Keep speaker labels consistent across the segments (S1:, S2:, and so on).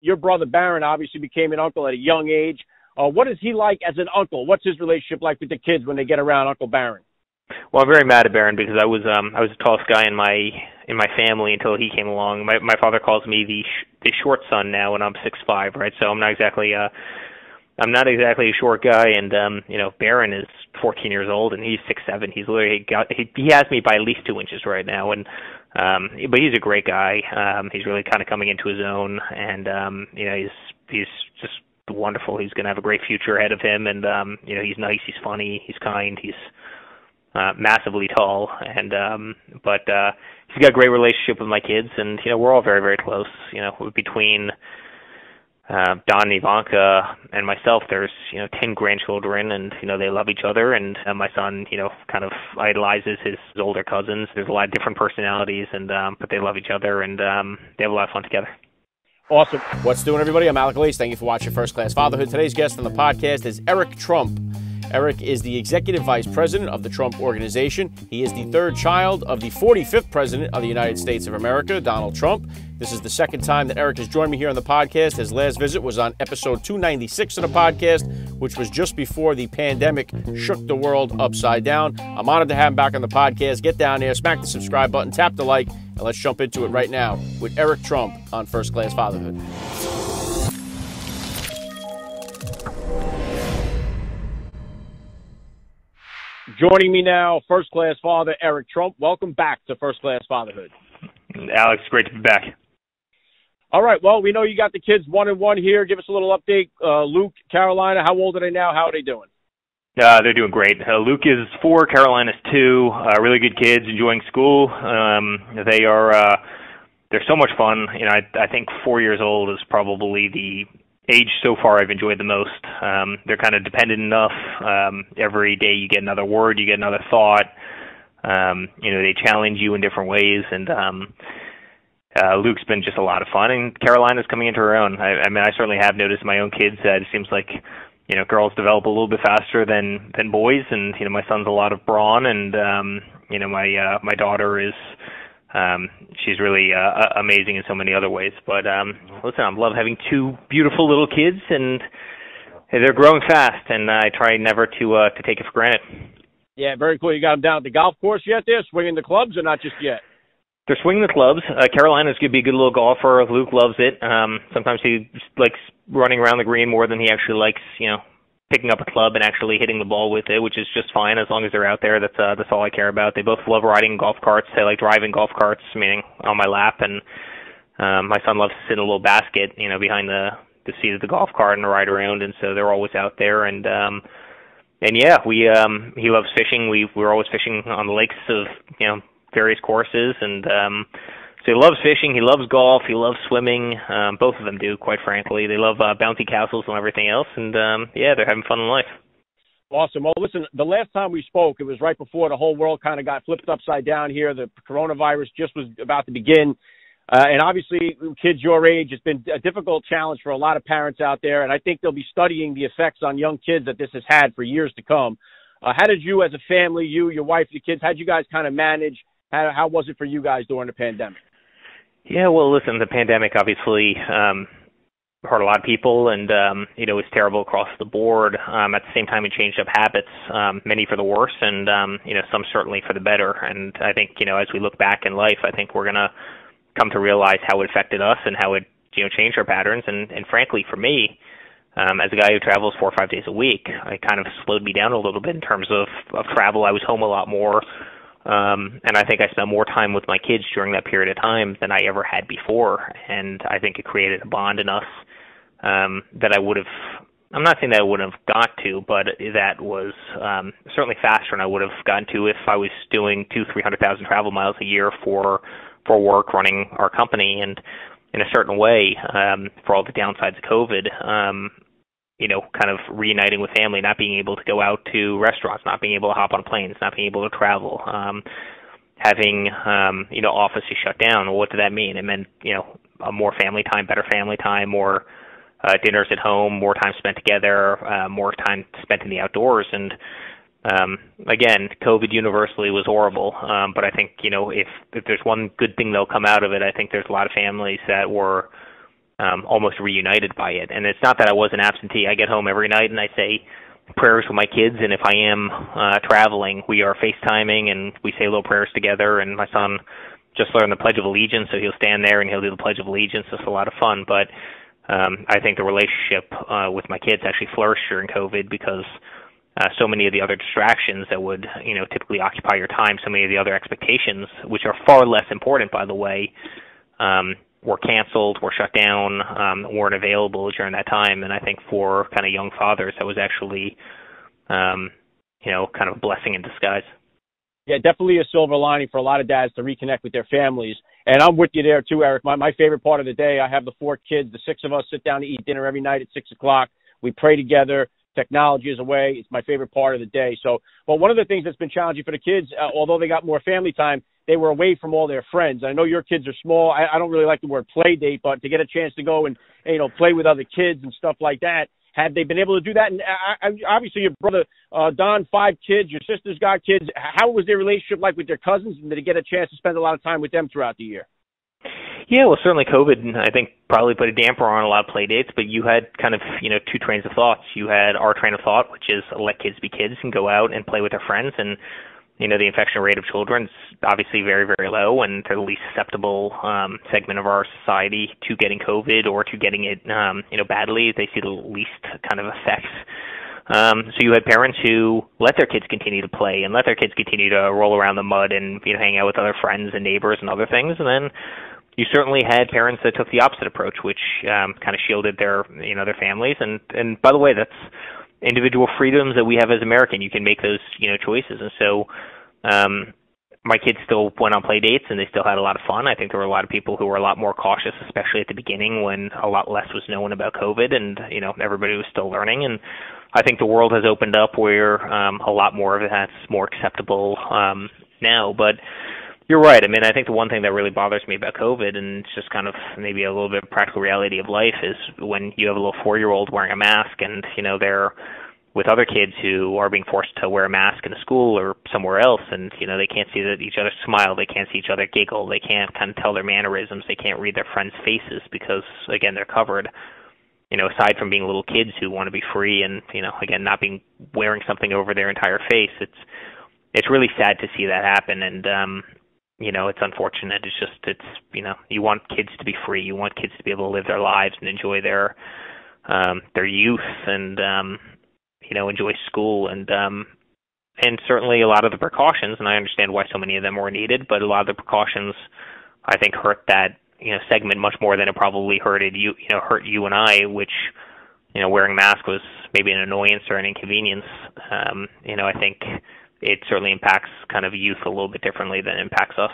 S1: your brother Barron obviously became an uncle at a young age. What is he like as an uncle? What's his relationship like with the kids when they get around Uncle Barron?
S2: Well, I'm very mad at Barron because I was the tallest guy in my family until he came along. My father calls me the short son now, and I'm 6'5", right? So I'm not exactly a short guy, and Barron is 14 years old and he's 6'7". He's literally he has me by at least 2 inches right now, and but he's a great guy. He's really kind of coming into his own, and he's just wonderful. He's going to have a great future ahead of him, and he's nice, he's funny, he's kind, he's massively tall, and but he's got a great relationship with my kids, and we're all very, very close. Between Don and Ivanka and myself, there's 10 grandchildren, and they love each other, and my son kind of idolizes his older cousins. There's a lot of different personalities, and but they love each other, and they have a lot of fun together.
S1: Awesome. What's doing, everybody? I'm Alec Lace. Thank you for watching First Class Fatherhood. Today's guest on the podcast is Eric Trump. Eric is the Executive Vice President of the Trump Organization. He is the third child of the 45th President of the United States of America, Donald Trump. This is the second time that Eric has joined me here on the podcast. His last visit was on episode 296 of the podcast, which was just before the pandemic shook the world upside down. I'm honored to have him back on the podcast. Get down there, smack the subscribe button, tap the like, and let's jump into it right now with Eric Trump on First Class Fatherhood. Joining me now, First Class Father Eric Trump. Welcome back to First Class Fatherhood.
S2: Alex, great to be back.
S1: All right, well, we know you got the kids 1 and 1 here. Give us a little update. Luke, Carolina, how old are they now? How are they doing?
S2: They're doing great. Luke is 4, Carolina's 2. Really good kids, enjoying school. They're so much fun. I think 4 years old is probably the age so far I've enjoyed the most. They're kind of dependent enough. Every day you get another word, you get another thought. They challenge you in different ways, and Luke's been just a lot of fun, and Carolina's coming into her own. I mean, I certainly have noticed my own kids that it seems like girls develop a little bit faster than boys, and my son's a lot of brawn, and my daughter is she's really amazing in so many other ways. But listen, I love having 2 beautiful little kids, and they're growing fast, and I try never to take it for granted. Yeah, very cool. You got them down at the golf course yet there, swinging the clubs, or not just yet? They're swinging the clubs. Carolina's going to be a good little golfer. Luke loves it. Sometimes he likes running around the green more than he actually likes, picking up a club and actually hitting the ball with it, which is just fine as long as they're out there. That's all I care about. They both love riding golf carts. They like driving golf carts, meaning on my lap, and my son loves to sit in a little basket, behind the seat of the golf cart and ride around, and so they're always out there. And yeah, he loves fishing. We're always fishing on the lakes of various courses, and so he loves fishing, he loves golf, he loves swimming. Both of them do, quite frankly. They love bouncy castles and everything else, and yeah, they're having fun in life.
S1: Awesome. Well, listen, the last time we spoke, it was right before the whole world kind of got flipped upside down here. The coronavirus just was about to begin. And obviously, kids your age, it's been a difficult challenge for a lot of parents out there, and I think they'll be studying the effects on young kids that this has had for years to come. How did you as a family, you, your wife, your kids, how did you guys kind of manage? How was it for you guys during the pandemic?
S2: Yeah, well, listen, the pandemic obviously hurt a lot of people, and it was terrible across the board. At the same time, it changed up habits, many for the worse, and some certainly for the better. And I think as we look back in life, I think we're gonna come to realize how it affected us and how it changed our patterns. And frankly, for me, as a guy who travels 4 or 5 days a week, it kind of slowed me down a little bit in terms of travel. I was home a lot more. And I think I spent more time with my kids during that period of time than I ever had before. And I think it created a bond in us that I would have, I'm not saying that I wouldn't have got to, but that was certainly faster than I would have gotten to if I was doing 200,000-300,000 travel miles a year for work, running our company. And in a certain way, for all the downsides of COVID, kind of reuniting with family, not being able to go out to restaurants, not being able to hop on planes, not being able to travel, having, offices shut down. Well, what did that mean? It meant, more family time, better family time, more dinners at home, more time spent together, more time spent in the outdoors. And again, COVID universally was horrible. But I think, if there's one good thing that'll come out of it, I think there's a lot of families that were almost reunited by it. And it's not that I was an absentee. I get home every night and I say prayers with my kids, and if I am traveling, we are FaceTiming and we say little prayers together. And my son just learned the Pledge of Allegiance, so he'll stand there and he'll do the Pledge of Allegiance. It's a lot of fun. But I think the relationship with my kids actually flourished during COVID because so many of the other distractions that would, typically occupy your time, so many of the other expectations, which are far less important, by the way, were canceled, were shut down, weren't available during that time. And I think for kind of young fathers, that was actually, kind of a blessing in disguise.
S1: Yeah, definitely a silver lining for a lot of dads to reconnect with their families. And I'm with you there too, Eric. My favorite part of the day, I have the 4 kids. The 6 of us sit down to eat dinner every night at 6 o'clock. We pray together. Technology is away. It's my favorite part of the day. So, but one of the things that's been challenging for the kids, although they got more family time, they were away from all their friends. I know your kids are small. I don't really like the word play date, but to get a chance to go and, play with other kids and stuff like that, have they been able to do that? And obviously your brother, Don, 5 kids, your sister's got kids. How was their relationship like with their cousins? And did they get a chance to spend a lot of time with them throughout the year?
S2: Yeah, well, certainly COVID, I think, probably put a damper on a lot of play dates, but you had kind of, 2 trains of thoughts. You had our train of thought, which is let kids be kids and go out and play with their friends. And, the infection rate of children is obviously very, very low, and they're the least susceptible segment of our society to getting COVID or to getting it, badly. They see the least kind of effects. So you had parents who let their kids continue to play and let their kids continue to roll around the mud and, hang out with other friends and neighbors and other things. And then you certainly had parents that took the opposite approach, which kind of shielded their families. And by the way, that's individual freedoms that we have as American. You can make those, choices. And so my kids still went on play dates and they still had a lot of fun. I think there were a lot of people who were a lot more cautious, especially at the beginning when a lot less was known about COVID and, everybody was still learning. And I think the world has opened up where a lot more of that's more acceptable now. But you're right. I mean, I think the one thing that really bothers me about COVID, and it's just kind of maybe a little bit of practical reality of life, is when you have a little 4-year-old wearing a mask and, they're with other kids who are being forced to wear a mask in a school or somewhere else, and, they can't see each other smile, they can't see each other giggle, they can't kind of tell their mannerisms, they can't read their friends' faces because, again, they're covered. Aside from being little kids who want to be free and, again, not being wearing something over their entire face, it's really sad to see that happen. And, it's unfortunate. You want kids to be free. You want kids to be able to live their lives and enjoy their youth and, enjoy school and certainly a lot of the precautions, and I understand why so many of them were needed, but a lot of the precautions I think hurt that, segment much more than it probably hurt you and I, which, wearing a mask was maybe an annoyance or an inconvenience. I think it certainly impacts kind of youth a little bit differently than it impacts us.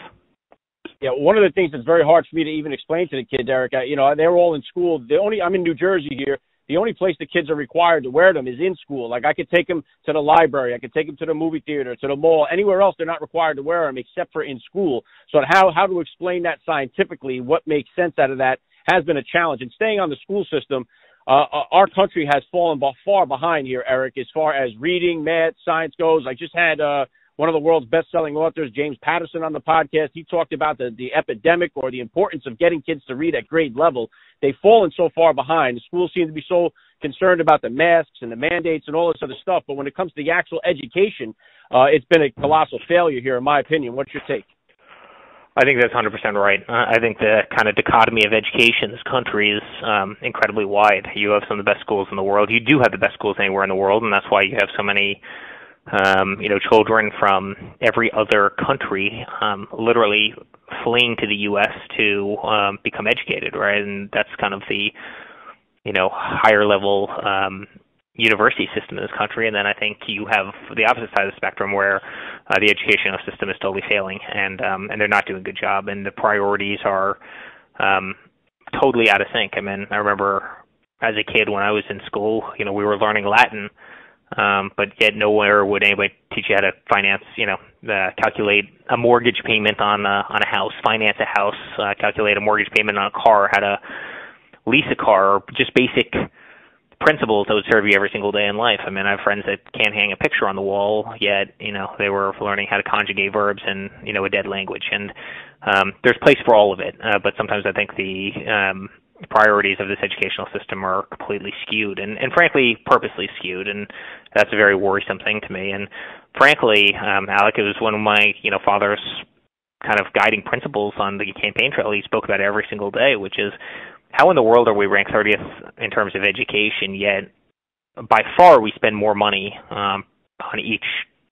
S1: Yeah, one of the things that's very hard for me to even explain to the kids, Eric, they're all in school. I'm in New Jersey here. The only place the kids are required to wear them is in school. Like I could take them to the library, I could take them to the movie theater, to the mall, anywhere else they're not required to wear them except for in school. So how to explain that scientifically, what makes sense out of that, has been a challenge. And staying on the school system, our country has fallen far behind here, Eric, as far as reading, math, science goes. I just had one of the world's best-selling authors, James Patterson, on the podcast. He talked about the epidemic or the importance of getting kids to read at grade level. They've fallen so far behind. The schools seem to be so concerned about the masks and the mandates and all this other stuff. But when it comes to the actual education, it's been a colossal failure here, in my opinion. What's your take?
S2: I think that's 100% right. I think the kind of dichotomy of education in this country is incredibly wide. You have some of the best schools in the world. You do have the best schools anywhere in the world, and that's why you have so many children from every other country literally fleeing to the U.S. to become educated, right? And that's kind of the, higher level university system in this country. And then I think you have the opposite side of the spectrum where the educational system is totally failing and they're not doing a good job. And the priorities are totally out of sync. I mean, I remember as a kid when I was in school, we were learning Latin, but yet nowhere would anybody teach you how to finance, calculate a mortgage payment on a house, finance a house, calculate a mortgage payment on a car, how to lease a car, or just basic principles that would serve you every single day in life. I mean, I have friends that can't hang a picture on the wall, yet, they were learning how to conjugate verbs in, a dead language. And there's place for all of it, but sometimes I think the priorities of this educational system are completely skewed and frankly purposely skewed, and that's a very worrisome thing to me. And frankly, Alec, it was one of my father's kind of guiding principles on the campaign trail. He spoke about it every single day, which is how in the world are we ranked 30th in terms of education, yet by far we spend more money on each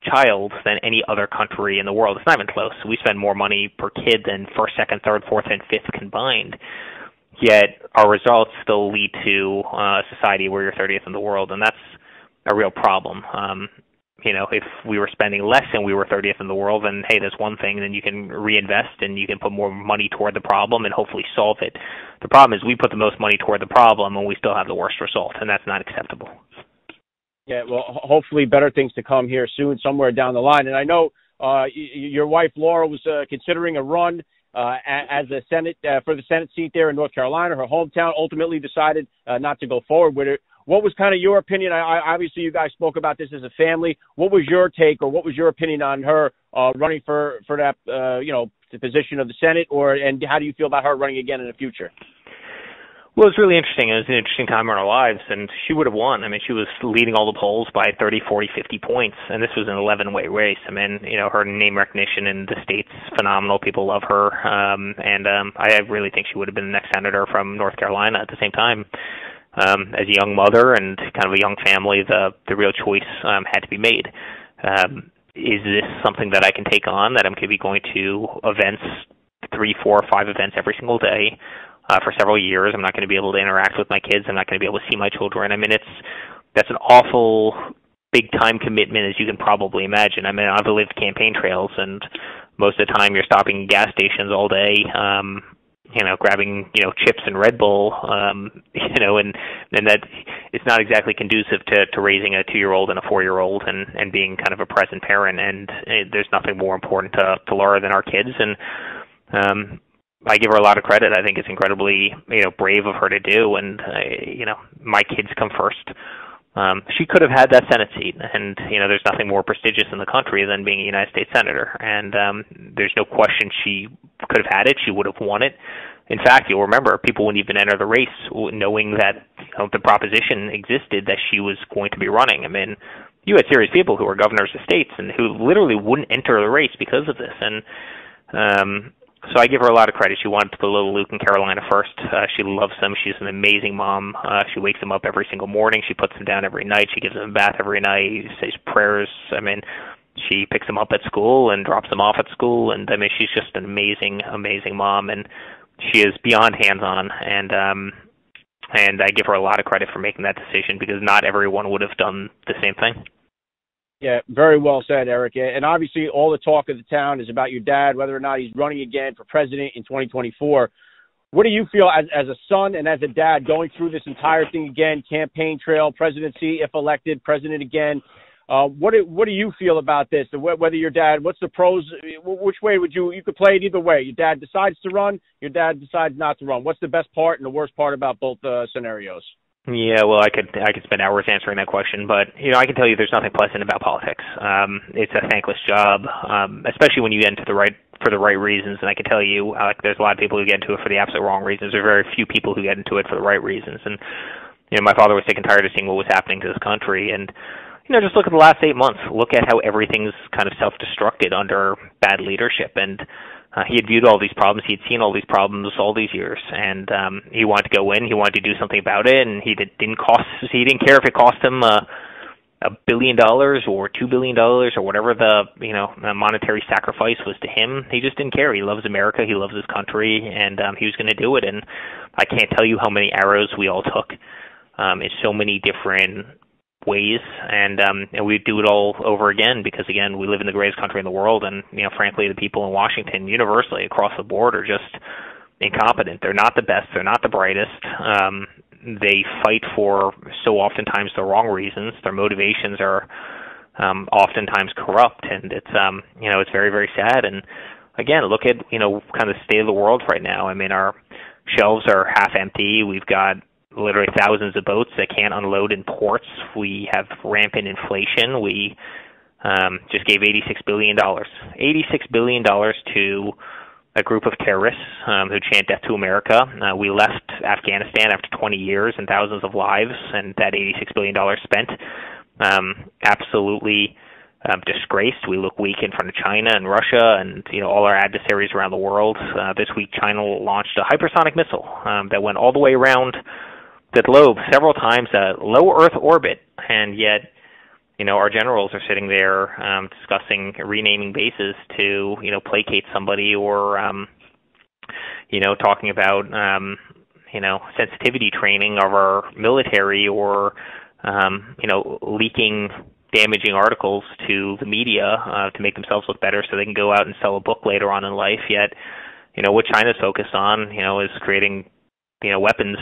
S2: child than any other country in the world. It's not even close. We spend more money per kid than first, second, third, fourth, and fifth combined. Yet our results still lead to a society where you're 30th in the world, and that's a real problem. If we were spending less and we were 30th in the world, then hey, that's one thing. Then you can reinvest and you can put more money toward the problem and hopefully solve it. The problem is we put the most money toward the problem and we still have the worst result, and that's not acceptable.
S1: Yeah, well, hopefully better things to come here soon, somewhere down the line. And I know your wife Lara was considering a run as a Senate for the Senate seat there in North Carolina, her hometown. Ultimately decided not to go forward with it. What was kind of your opinion? Obviously, you guys spoke about this as a family. What was your take, or what was your opinion on her running for that the position of the Senate, and how do you feel about her running again in the future?
S2: Well, it was really interesting. It was an interesting time in our lives, and she would have won. I mean, she was leading all the polls by 30, 40, 50 points, and this was an 11-way race. I mean, her name recognition in the state's phenomenal. People love her, and I really think she would have been the next senator from North Carolina at the same time. As a young mother and kind of a young family, the real choice had to be made. Is this something that I can take on, that I'm going to be going to events, 3, 4, 5 events every single day, for several years? I'm not going to be able to interact with my kids. I'm not going to be able to see my children. I mean, that's an awful big time commitment, as you can probably imagine. I mean, I've lived campaign trails, and most of the time you're stopping gas stations all day, grabbing, chips and Red Bull, and that it's not exactly conducive to raising a 2-year-old and a 4-year-old and being kind of a present parent. And there's nothing more important to Laura than our kids. And, I give her a lot of credit. I think it's incredibly, brave of her to do. And, my kids come first. She could have had that Senate seat, and, there's nothing more prestigious in the country than being a United States Senator. And there's no question she could have had it. She would have won it. In fact, you'll remember people wouldn't even enter the race knowing that the proposition existed that she was going to be running. I mean, you had serious people who were governors of states and who literally wouldn't enter the race because of this. And so I give her a lot of credit. She wanted to put little Luke in Carolina first. She loves them. She's an amazing mom. She wakes him up every single morning. She puts him down every night. She gives him a bath every night, says prayers. I mean, she picks him up at school and drops him off at school. And I mean, she's just an amazing, amazing mom. And she is beyond hands-on. And I give her a lot of credit for making that decision, because not everyone would have done the same thing.
S1: Yeah, very well said, Eric. And obviously all the talk of the town is about your dad, whether or not he's running again for president in 2024. What do you feel as a son and as a dad going through this entire thing again, campaign trail, presidency, if elected, president again? What do you feel about this? Whether your dad, what's the pros? Which way would you could play it either way. Your dad decides to run, your dad decides not to run. What's the best part and the worst part about both scenarios?
S2: Yeah, well, I could spend hours answering that question, but I can tell you there's nothing pleasant about politics. It's a thankless job, especially when you get into for the right reasons. And I can tell you, there's a lot of people who get into it for the absolute wrong reasons. There are very few people who get into it for the right reasons. And my father was sick and tired of seeing what was happening to this country. And just look at the last 8 months. Look at how everything's kind of self-destructed under bad leadership. And he had viewed all these problems. He had seen all these problems all these years, and he wanted to go in. He wanted to do something about it, and he didn't care if it cost him $1 billion or $2 billion or whatever the monetary sacrifice was to him. He just didn't care. He loves America. He loves his country, and he was going to do it. And I can't tell you how many arrows we all took in so many different ways, and we do it all over again, because again, we live in the greatest country in the world, and frankly, the people in Washington universally across the board are just incompetent. They're not the best, they're not the brightest. They fight for so oftentimes the wrong reasons. Their motivations are oftentimes corrupt, and it's very, very sad. And again, look at kind of the state of the world right now. I mean, our shelves are half empty. We've got literally thousands of boats that can't unload in ports. We have rampant inflation. We just gave $86 billion to a group of terrorists who chant death to America. We left Afghanistan after 20 years and thousands of lives, and that $86 billion spent. Absolutely disgraced. We look weak in front of China and Russia and all our adversaries around the world. This week, China launched a hypersonic missile that went all the way around the globe several times at low Earth orbit, and yet our generals are sitting there discussing renaming bases to placate somebody, or talking about sensitivity training of our military, or leaking damaging articles to the media to make themselves look better so they can go out and sell a book later on in life. Yet what China's focused on is creating weapons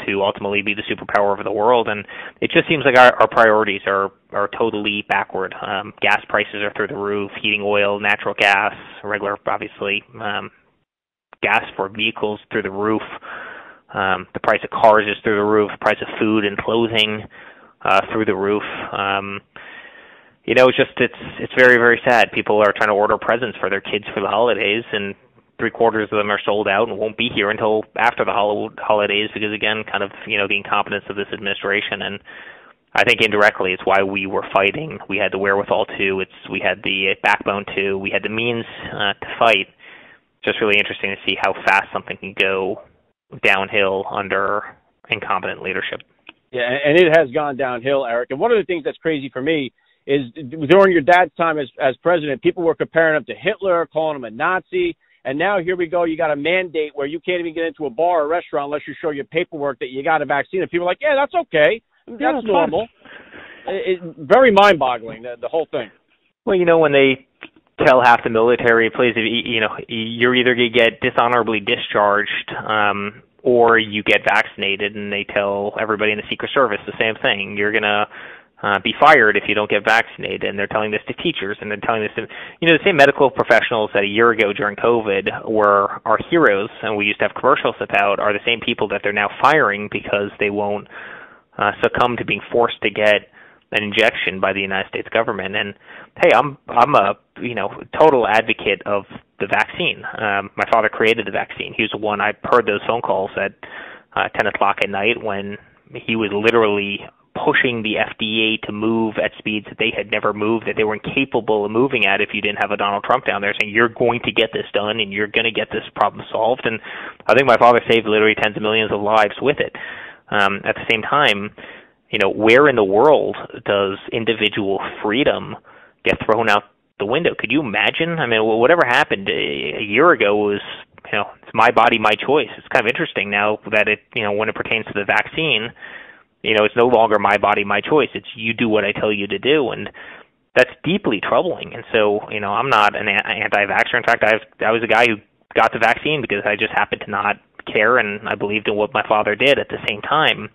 S2: to ultimately be the superpower of the world, and it just seems like our priorities are totally backward. Gas prices are through the roof, heating oil, natural gas, regular, obviously, gas for vehicles through the roof. The price of cars is through the roof, the price of food and clothing through the roof. It's very, very sad. People are trying to order presents for their kids for the holidays, and 3/4 of them are sold out and won't be here until after the holidays because, again, kind of, the incompetence of this administration. And I think indirectly it's why we were fighting. We had the wherewithal to. We had the backbone to. We had the means to fight. Just really interesting to see how fast something can go downhill under incompetent leadership.
S1: Yeah, and it has gone downhill, Eric. And one of the things that's crazy for me is during your dad's time as president, people were comparing him to Hitler, calling him a Nazi. And now here we go. You got a mandate where you can't even get into a bar or restaurant unless you show your paperwork that you got a vaccine. And people are like, yeah, that's okay. That's normal. It's very mind-boggling, the whole thing.
S2: Well, when they tell half the military, please, you're either going to get dishonorably discharged or you get vaccinated, and they tell everybody in the Secret Service the same thing. You're going to be fired if you don't get vaccinated, and they're telling this to teachers, and they're telling this to, the same medical professionals that a year ago during COVID were our heroes, and we used to have commercials about, are the same people that they're now firing because they won't succumb to being forced to get an injection by the United States government. And hey, I'm a total advocate of the vaccine. My father created the vaccine. He was the one. I heard those phone calls at 10 o'clock at night when he was literally pushing the FDA to move at speeds that they had never moved, that they were incapable of moving at if you didn't have a Donald Trump down there saying, you're going to get this done and you're going to get this problem solved. And I think my father saved literally tens of millions of lives with it. At the same time, where in the world does individual freedom get thrown out the window? Could you imagine? I mean, whatever happened a year ago was, it's my body, my choice. It's kind of interesting now that it, when it pertains to the vaccine, it's no longer my body, my choice. It's you do what I tell you to do, and that's deeply troubling. And so, I'm not an anti-vaxxer. In fact, I was a guy who got the vaccine because I just happened to not care, and I believed in what my father did. At the same time,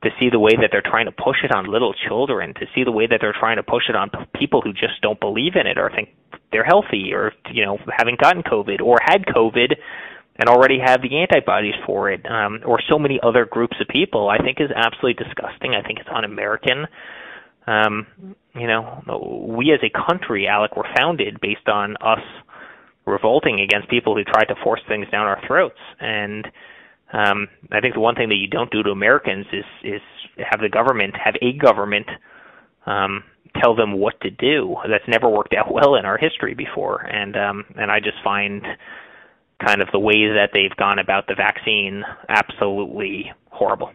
S2: to see the way that they're trying to push it on little children, to see the way that they're trying to push it on people who just don't believe in it or think they're healthy or, having gotten COVID or had COVID and already have the antibodies for it, or so many other groups of people, I think is absolutely disgusting. I think it's un-American. We as a country, Alec, were founded based on us revolting against people who tried to force things down our throats. And I think the one thing that you don't do to Americans is have a government tell them what to do. That's never worked out well in our history before. And I just find kind of the ways that they've gone about the vaccine absolutely horrible.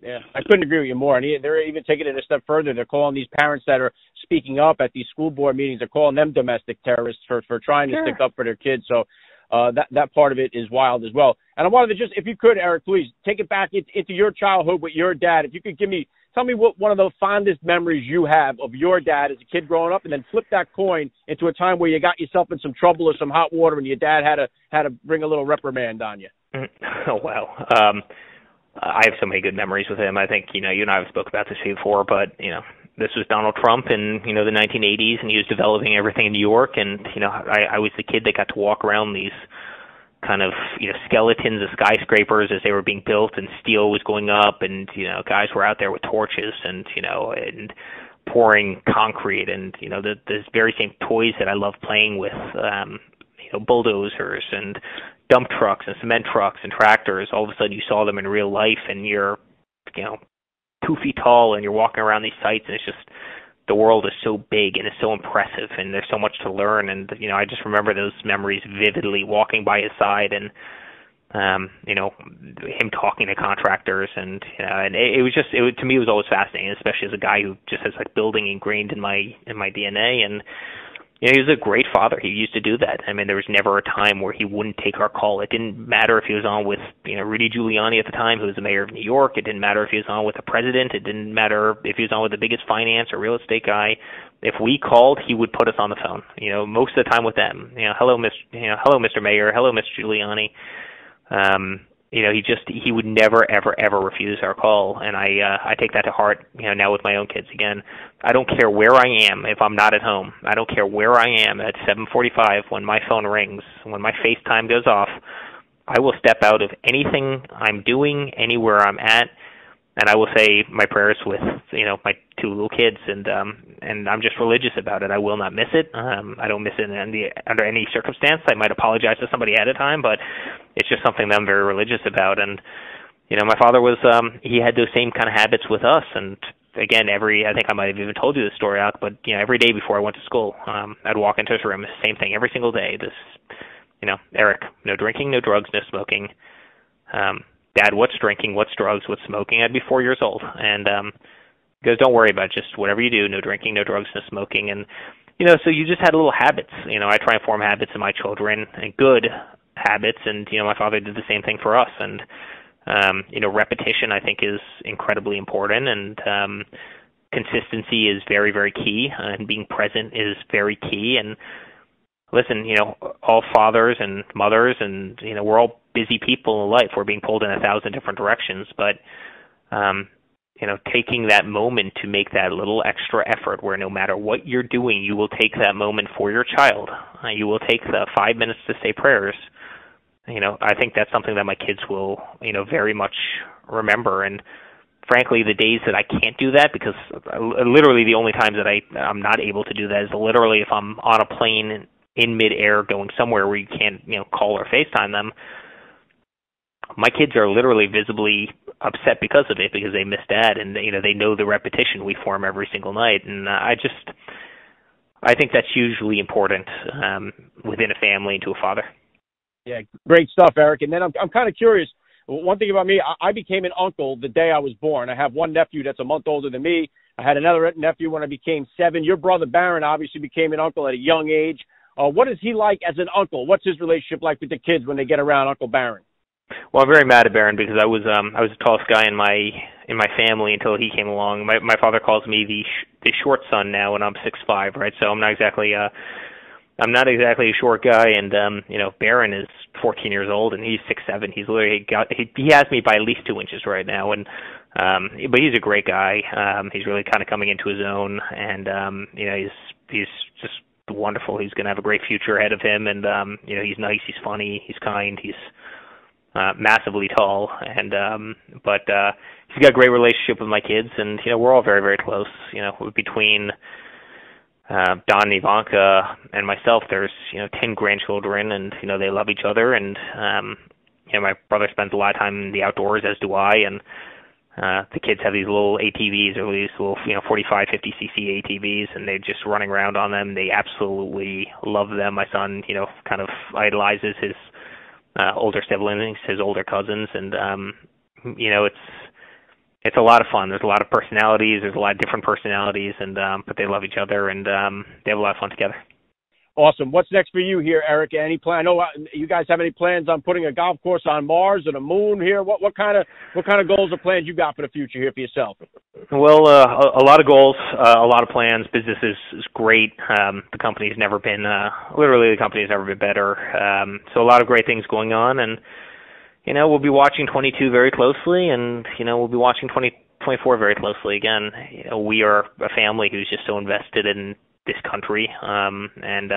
S1: Yeah, I couldn't agree with you more. And they're even taking it a step further. They're calling these parents that are speaking up at these school board meetings, they're calling them domestic terrorists for trying to stick up for their kids. So that part of it is wild as well. And I wanted to just, if you could, Eric, please take it back into your childhood with your dad. If you could tell me what one of the fondest memories you have of your dad as a kid growing up, and then flip that coin into a time where you got yourself in some trouble or some hot water and your dad had to bring a little reprimand on you.
S2: Oh, wow. I have so many good memories with him. I think, you and I have spoke about this before, but, this was Donald Trump in, the 1980s, and he was developing everything in New York. And, I was the kid that got to walk around these kind of, skeletons of skyscrapers as they were being built, and steel was going up, and, guys were out there with torches and, and pouring concrete, and, the very same toys that I love playing with, bulldozers and dump trucks and cement trucks and tractors. All of a sudden you saw them in real life, and you're 2 feet tall, and you're walking around these sites, and it's just, the world is so big and it's so impressive, and there's so much to learn. And I just remember those memories vividly, walking by his side, and him talking to contractors, and to me it was always fascinating, especially as a guy who just has like building ingrained in my DNA. And he was a great father. He used to do that. I mean, there was never a time where he wouldn't take our call. It didn't matter if he was on with Rudy Giuliani at the time, who was the mayor of New York. It didn't matter if he was on with the president. It didn't matter if he was on with the biggest finance or real estate guy. If we called, he would put us on the phone. Most of the time with them. Hello, Mr. Mayor. Hello, Mr. Giuliani. He would never, ever refuse our call, and I take that to heart. Now with my own kids. Again, I don't care where I am if I'm not at home. I don't care where I am at 7:45 when my phone rings, when my FaceTime goes off. I will step out of anything I'm doing, anywhere I'm at, and I will say my prayers with my 2 little kids, and I'm just religious about it. I will not miss it. I don't miss it under any circumstance. I might apologize to somebody ahead of time, but it's just something that I'm very religious about. And my father was he had those same kind of habits with us. And again, I think I might have even told you this story, Alec, but every day before I went to school, I'd walk into his room, same thing every single day. Eric, no drinking, no drugs, no smoking. Dad, what's drinking, what's drugs, what's smoking? I'd be 4 years old, and he goes, don't worry about it, just whatever you do, no drinking, no drugs, no smoking. And so you just had little habits. I try and form habits in my children, and good habits, and my father did the same thing for us. And repetition, I think, is incredibly important, and consistency is very, very key, and being present is very key. And listen, all fathers and mothers, and we're all busy people in life. We're being pulled in 1,000 different directions, but taking that moment to make that little extra effort, where no matter what you're doing, you will take that moment for your child. You will take the 5 minutes to say prayers. I think that's something that my kids will, very much remember. And frankly, the days that I can't do that, because literally the only times that I'm not able to do that is literally if I'm on a plane in midair going somewhere where you can't, call or FaceTime them. My kids are literally visibly upset because of it, because they miss Dad, and they know the repetition we form every single night. And I think that's hugely important within a family and to a father.
S1: Yeah, great stuff, Eric. And then I'm kind of curious. One thing about me, I became an uncle the day I was born. I have one nephew that's a month older than me. I had another nephew when I became 7. Your brother Barron obviously became an uncle at a young age. What is he like as an uncle? What's his relationship like with the kids when they get around Uncle Barron?
S2: Well, I'm very mad at Barron, because I was the tallest guy in my family until he came along. My father calls me the short son now, and I'm 6'5", right? So I'm not exactly a short guy. And Barron is 14 years old, and he's 6'7". He's literally he has me by at least 2 inches right now. And but he's a great guy. He's really kind of coming into his own, and he's just wonderful. He's going to have a great future ahead of him, and he's nice, he's funny, he's kind, he's massively tall, and but he's got a great relationship with my kids, and we're all very, very close. Between Don and Ivanka and myself, there's 10 grandchildren, and they love each other, and my brother spends a lot of time in the outdoors, as do I, and the kids have these little ATVs, or these little 45, 50cc ATVs, and they're just running around on them. They absolutely love them. My son, kind of idolizes his older siblings, his older cousins, and it's a lot of fun. There's a lot of personalities. There's a lot of different personalities, and but they love each other, and they have a lot of fun together.
S1: Awesome. What's next for you here, Eric? Any plan? I know you guys have any plans on putting a golf course on Mars or the moon here? What kind of goals or plans you got for the future here for yourself?
S2: Well, a lot of goals, a lot of plans. Business is great. The company's never been better. So a lot of great things going on, and we'll be watching 22 very closely, and we'll be watching 2024 very closely. Again, we are a family who's just so invested in this country, and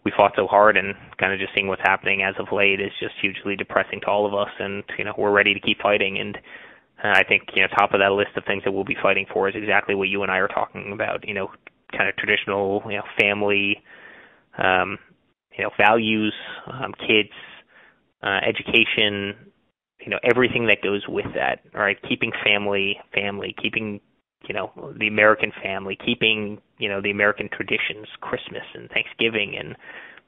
S2: we fought so hard, and kind of just seeing what's happening as of late is just hugely depressing to all of us, and we're ready to keep fighting. And I think top of that list of things that we'll be fighting for is exactly what you and I are talking about, kind of traditional family values, kids, education, everything that goes with that. All right, keeping family, keeping the American family, keeping the American traditions, Christmas and Thanksgiving and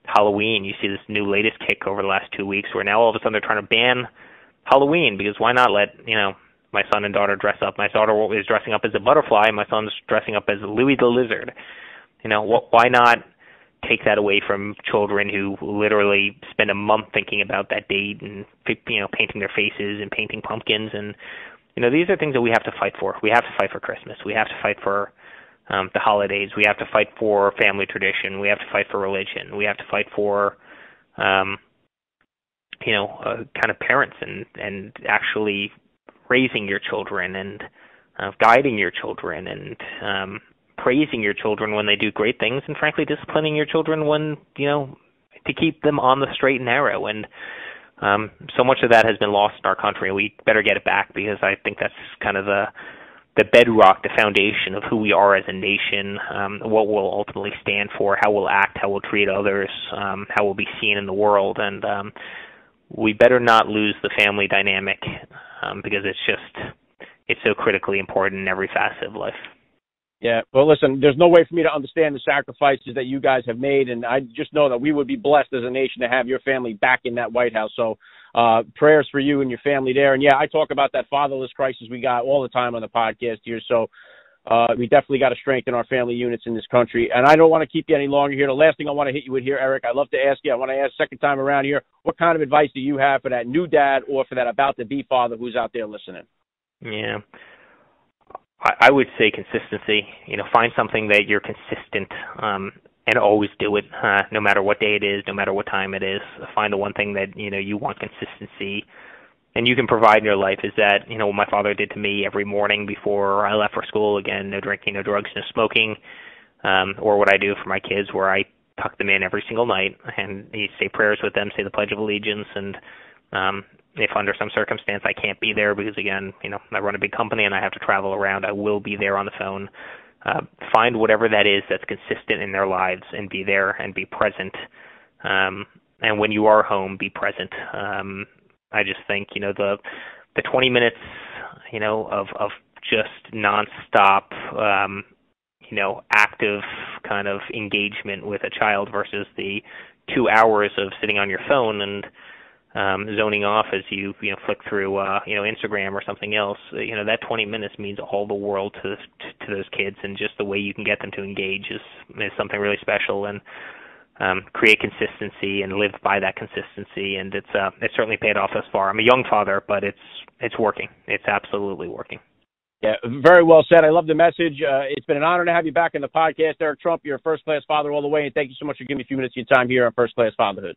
S2: Halloween. You see this new latest kick over the last 2 weeks where now all of a sudden they're trying to ban Halloween, because why not let my son and daughter dress up? My daughter is dressing up as a butterfly, my son's dressing up as Louis the Lizard. Why not take that away from children who literally spend a month thinking about that date and painting their faces and painting pumpkins? And these are things that we have to fight for. We have to fight for Christmas. We have to fight for the holidays. We have to fight for family tradition. We have to fight for religion. We have to fight for kind of parents and actually raising your children and guiding your children and praising your children when they do great things, and frankly disciplining your children when to keep them on the straight and narrow. And so much of that has been lost in our country, and we better get it back, because I think that's kind of the bedrock, the foundation of who we are as a nation, what we'll ultimately stand for, how we'll act, how we'll treat others, how we'll be seen in the world. And we better not lose the family dynamic, because it's so critically important in every facet of life.
S1: Yeah, well, listen, there's no way for me to understand the sacrifices that you guys have made, and I just know that we would be blessed as a nation to have your family back in that White House. So prayers for you and your family there. And, yeah, I talk about that fatherless crisis we got all the time on the podcast here. So we definitely got to strengthen our family units in this country. And I don't want to keep you any longer here. The last thing I want to hit you with here, Eric, I love to ask you, I want to ask second time around here, what kind of advice do you have for that new dad or for that about-to-be father who's out there listening?
S2: Yeah. I would say consistency. Find something that you're consistent and always do it, no matter what day it is, no matter what time it is. Find the one thing that you want consistency and you can provide in your life. Is that what my father did to me every morning before I left for school? Again, no drinking, no drugs, no smoking. Or what I do for my kids, where I tuck them in every single night and you say prayers with them, say the Pledge of Allegiance, and if under some circumstance I can't be there because, again, I run a big company and I have to travel around, I will be there on the phone. Find whatever that is that's consistent in their lives and be there and be present. And when you are home, be present. I just think, the 20 minutes, of just nonstop, active kind of engagement with a child versus the 2 hours of sitting on your phone and zoning off as you flick through Instagram or something else. That 20 minutes means all the world to those kids, and just the way you can get them to engage is something really special. And create consistency and live by that consistency, and it's certainly paid off thus far. I'm a young father, but it's working. It's absolutely working.
S1: Yeah, very well said. I love the message. It's been an honor to have you back in the podcast, Eric Trump. You're a first-class father all the way, and thank you so much for giving me a few minutes of your time here on First Class Fatherhood.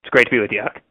S2: It's great to be with you, Huck.